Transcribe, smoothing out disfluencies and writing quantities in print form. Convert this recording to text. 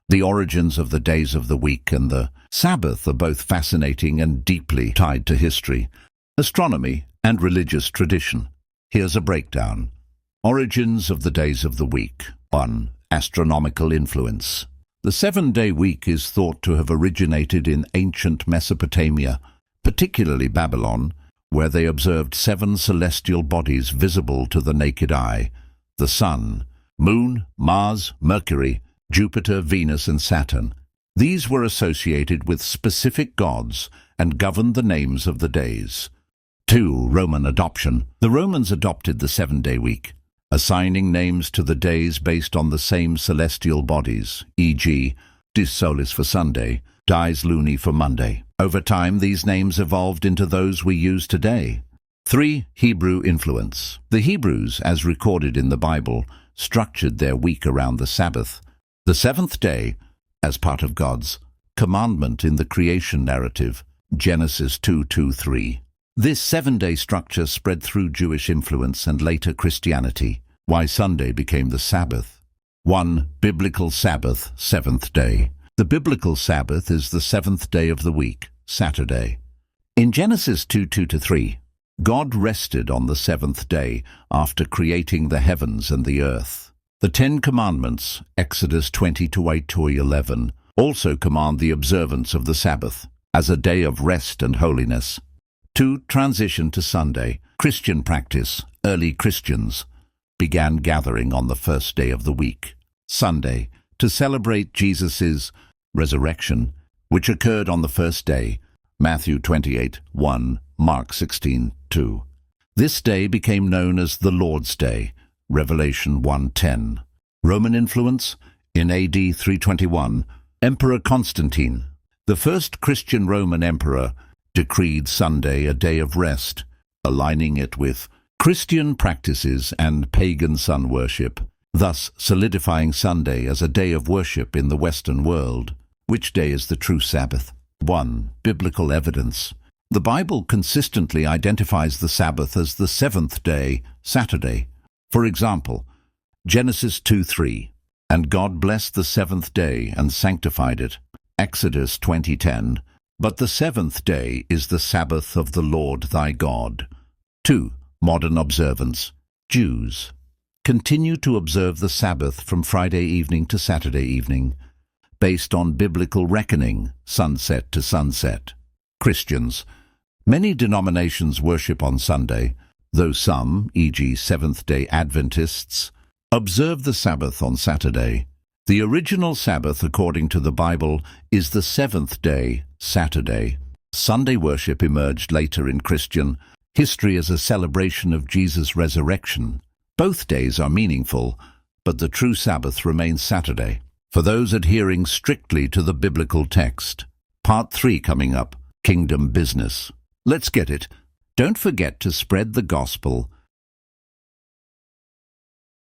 The origins of the days of the week and the Sabbath are both fascinating and deeply tied to history, astronomy, and religious tradition. Here's a breakdown. Origins of the days of the week. 1. Astronomical influence. The 7-day week is thought to have originated in ancient Mesopotamia, particularly Babylon, where they observed 7 celestial bodies visible to the naked eye: the Sun, Moon, Mars, Mercury, Jupiter, Venus, and Saturn. These were associated with specific gods and governed the names of the days. 2. Roman adoption. The Romans adopted the 7-day week, assigning names to the days based on the same celestial bodies, e.g., Dies Solis for Sunday, Dies Luni for Monday. Over time, these names evolved into those we use today. 3. Hebrew influence. The Hebrews, as recorded in the Bible, structured their week around the Sabbath, the 7th day, as part of God's commandment in the creation narrative, Genesis 2:2-3. This 7-day structure spread through Jewish influence and later Christianity. Why Sunday became the Sabbath. 1. Biblical Sabbath, 7th day. The biblical Sabbath is the 7th day of the week, Saturday. In Genesis 2:2-3, God rested on the 7th day after creating the heavens and the earth. The 10 Commandments, Exodus 20:8-11, also command the observance of the Sabbath as a day of rest and holiness. 2. Transition to Sunday. Christian practice. Early Christians began gathering on the first day of the week, Sunday, to celebrate Jesus' resurrection, which occurred on the first day, Matthew 28:1, Mark 16:2. This day became known as the Lord's Day, Revelation 1:10. Roman influence. In AD 321, Emperor Constantine, the first Christian Roman emperor, decreed Sunday a day of rest, aligning it with Christian practices and pagan sun worship, thus solidifying Sunday as a day of worship in the Western world. Which day is the true Sabbath? 1. Biblical evidence. The Bible consistently identifies the Sabbath as the 7th day, Saturday. For example, Genesis 2:3, "And God blessed the 7th day and sanctified it." Exodus 20:10, "But the 7th day is the Sabbath of the Lord thy God." 2. Modern observance. Jews continue to observe the Sabbath from Friday evening to Saturday evening, based on biblical reckoning, sunset to sunset. Christians. Many denominations worship on Sunday, though some, e.g. Seventh-day Adventists, observe the Sabbath on Saturday. The original Sabbath, according to the Bible, is the 7th day, Saturday. Sunday worship emerged later in Christian history as a celebration of Jesus' resurrection. Both days are meaningful, but the true Sabbath remains Saturday, for those adhering strictly to the biblical text. Part 3 coming up, Kingdom Business. Let's get it. Don't forget to spread the gospel